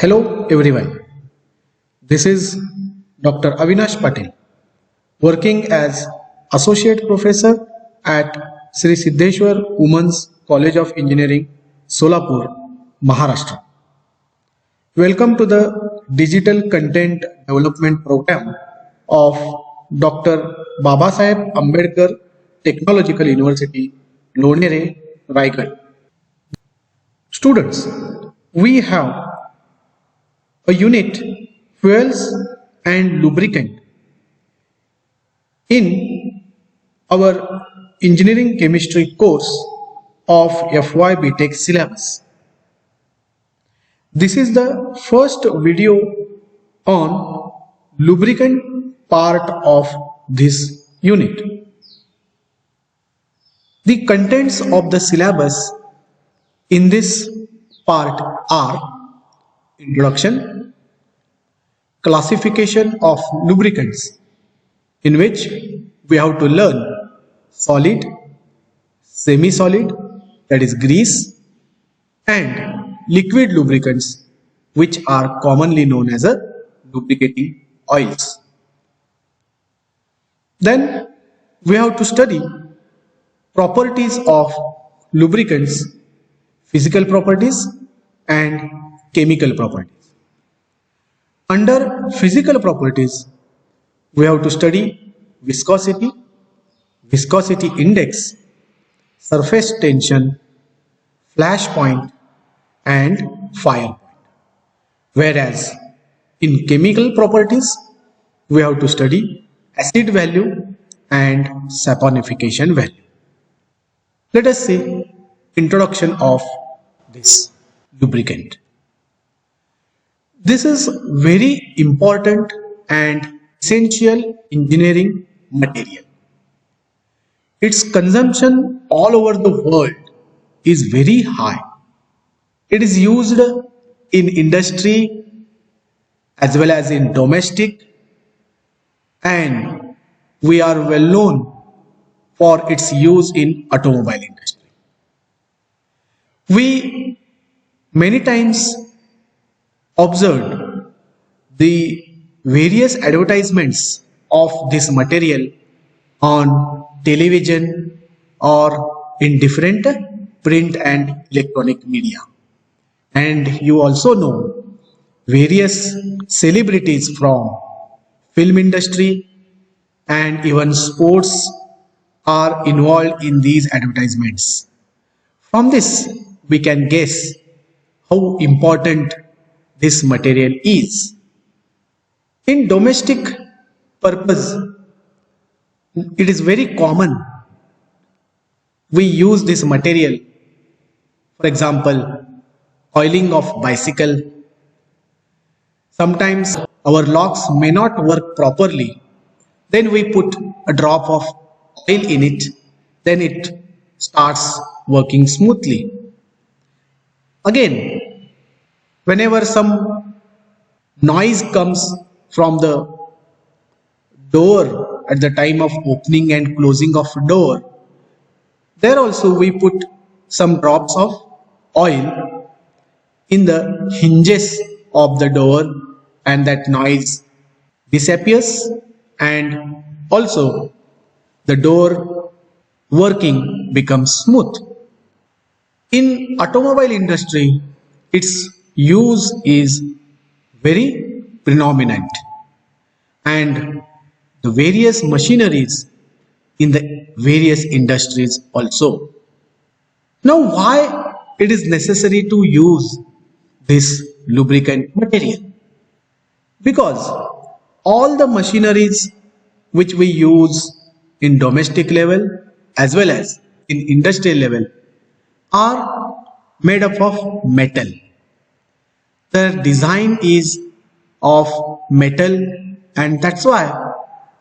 Hello everyone, this is Dr. Avinash Patel, working as Associate Professor at Sri Siddheshwar Women's College of Engineering, Solapur, Maharashtra. Welcome to the Digital Content Development Program of Dr. Babasaheb Ambedkar Technological University, Lonere, Raigad. Students, we have a unit fuels and lubricant in our engineering chemistry course of FY BTech syllabus. This is the first video on lubricant part of this unit. The contents of the syllabus in this part are introduction, classification of lubricants, in which we have to learn solid, semi-solid, that is grease, and liquid lubricants, which are commonly known as lubricating oils. Then we have to study properties of lubricants, physical properties and chemical properties. Under physical properties, we have to study viscosity, viscosity index, surface tension, flash point and fire point. Whereas in chemical properties, we have to study acid value and saponification value. Let us see introduction of this lubricant. This is very important and essential engineering material. Its consumption all over the world is very high. It is used in industry as well as in domestic, and we are well known for its use in automobile industry. We many times observed the various advertisements of this material on television or in different print and electronic media. And you also know various celebrities from film industry and even sports are involved in these advertisements. From this, we can guess how important this material is. In domestic purpose, it is very common. We use this material, for example, oiling of bicycle. Sometimes our locks may not work properly. Then we put a drop of oil in it. Then it starts working smoothly. Again, whenever some noise comes from the door at the time of opening and closing of door, there also we put some drops of oil in the hinges of the door, and that noise disappears, and also the door working becomes smooth. In automobile industry, its use is very predominant, and the various machineries in the various industries also. Now, why it is necessary to use this lubricant material? Because all the machineries which we use in domestic level as well as in industrial level are made up of metal. The design is of metal, and that's why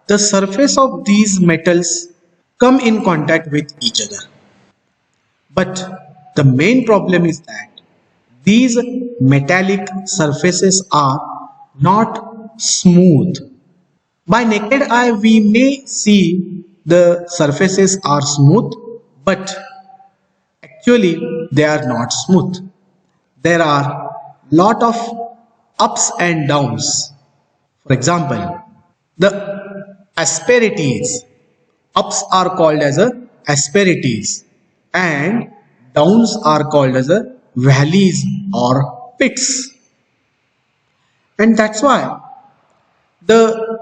the surface of these metals come in contact with each other. But the main problem is that these metallic surfaces are not smooth. By naked eye, we may see the surfaces are smooth, but actually they are not smooth. There are lot of ups and downs. For example, the asperities, ups are called as a asperities and downs are called as a valleys or pits. And that's why the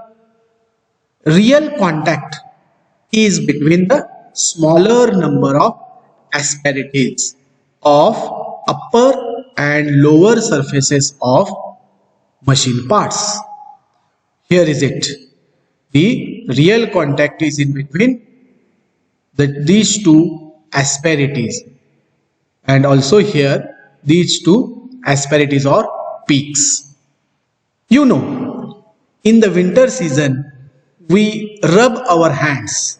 real contact is between the smaller number of asperities of upper and lower surfaces of machine parts. Here is it. The real contact is in between these two asperities, and also here these two asperities or peaks. You know, in the winter season, we rub our hands.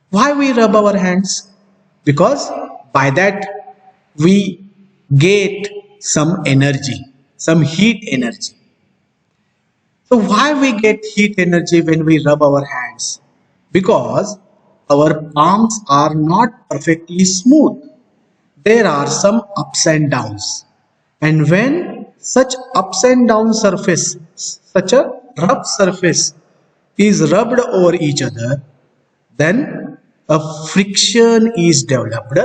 Why we rub our hands? Because by that we get some energy, some heat energy. So why we get heat energy when we rub our hands? Because our palms are not perfectly smooth. There are some ups and downs. And when such ups and down surface, such a rough surface is rubbed over each other, then a friction is developed,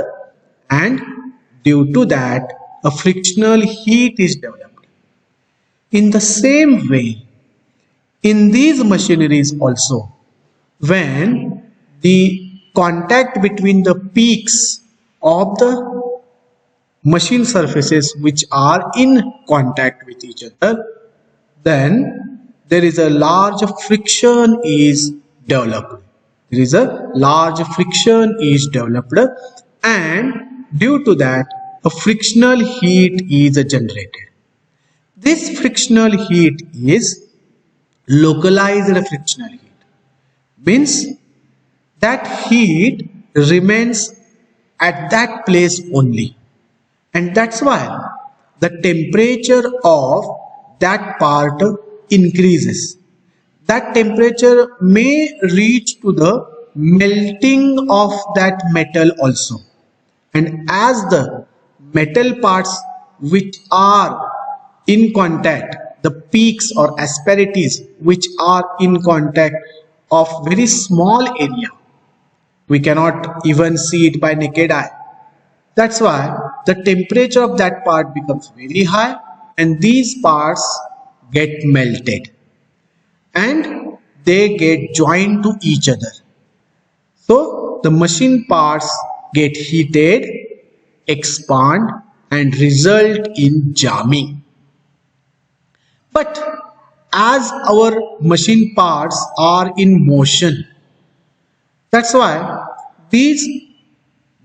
and due to that a frictional heat is developed. In the same way, in these machineries also, when the contact between the peaks of the machine surfaces which are in contact with each other, then there is a large friction is developed. There is a large friction is developed, and due to that a frictional heat is generated. This frictional heat is localized frictional heat. Means that heat remains at that place only, and that's why the temperature of that part increases. That temperature may reach to the melting of that metal also, and as the metal parts which are in contact, the peaks or asperities which are in contact of very small area, we cannot even see it by naked eye. That's why the temperature of that part becomes very high and these parts get melted and they get joined to each other. So the machine parts get heated, expand and result in jamming. But as our machine parts are in motion, that's why these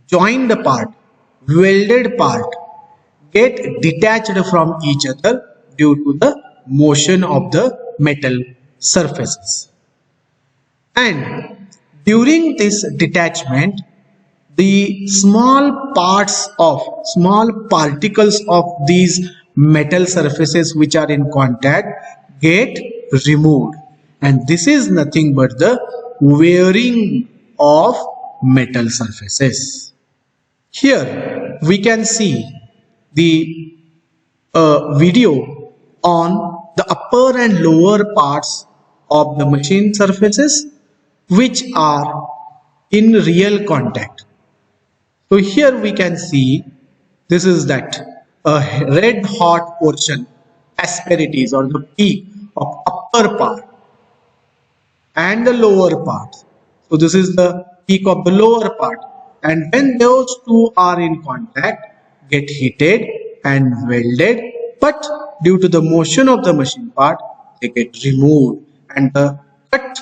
joined part, welded part get detached from each other due to the motion of the metal surfaces. And during this detachment, the small particles of these metal surfaces which are in contact get removed, and this is nothing but the wearing of metal surfaces. Here we can see the video on the upper and lower parts of the machine surfaces which are in real contact. So here we can see this is that a red hot portion, asperities or the peak of upper part and the lower part. So this is the peak of the lower part, and when those two are in contact, get heated and welded, but due to the motion of the machine part, they get removed, and the cut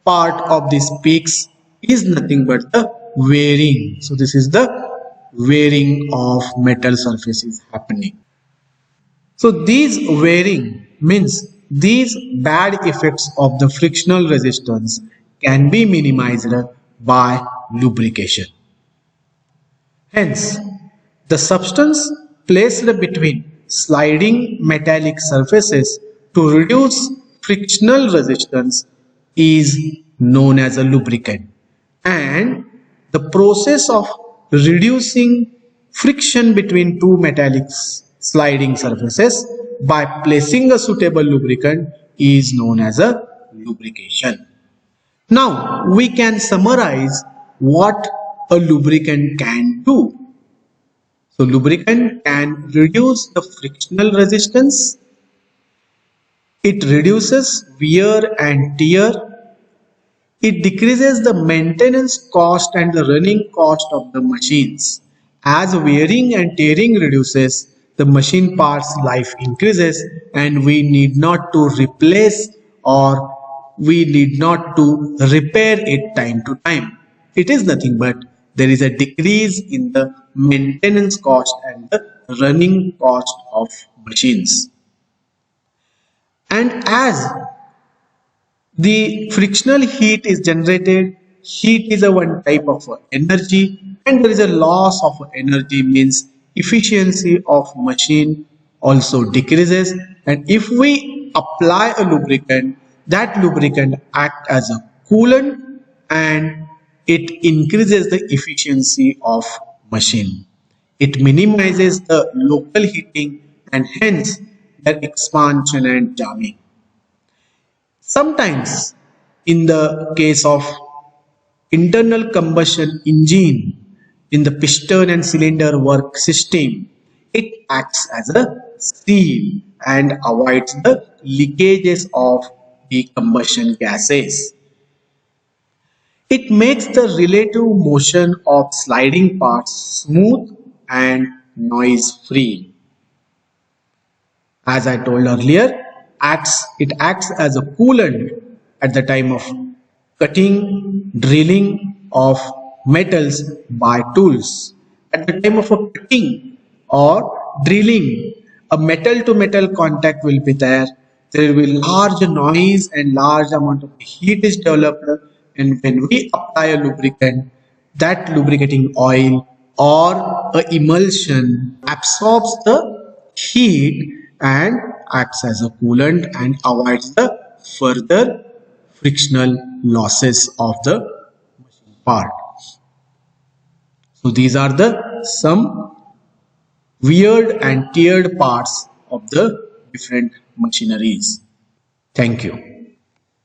part of these peaks is nothing but the wearing. So this is the wearing of metal surfaces happening. So these wearing means these bad effects of the frictional resistance can be minimized by lubrication. Hence, the substance placed between sliding metallic surfaces to reduce frictional resistance is known as a lubricant, and the process of reducing friction between two metallic sliding surfaces by placing a suitable lubricant is known as a lubrication. Now we can summarize what a lubricant can do. So lubricant can reduce the frictional resistance, it reduces wear and tear, it decreases the maintenance cost and the running cost of the machines. As wearing and tearing reduces, the machine parts life increases and we need not to replace or we need not to repair it time to time. It is nothing but there is a decrease in the maintenance cost and the running cost of machines. And as the frictional heat is generated, heat is a one type of energy, and there is a loss of energy means efficiency of machine also decreases. And if we apply a lubricant, that lubricant act as a coolant and it increases the efficiency of machine. It minimizes the local heating and hence their expansion and jamming. Sometimes, in the case of internal combustion engine, in the piston and cylinder work system, it acts as a seal and avoids the leakages of the combustion gases. It makes the relative motion of sliding parts smooth and noise free. As I told earlier, it acts as a coolant at the time of cutting, drilling of metals by tools. At the time of a cutting or drilling, a metal to metal contact will be there. There will be large noise and large amount of heat is developed, and when we apply a lubricant, that lubricating oil or a emulsion absorbs the heat and acts as a coolant and avoids the further frictional losses of the part. So these are the some weird and tiered parts of the different machineries. Thank you.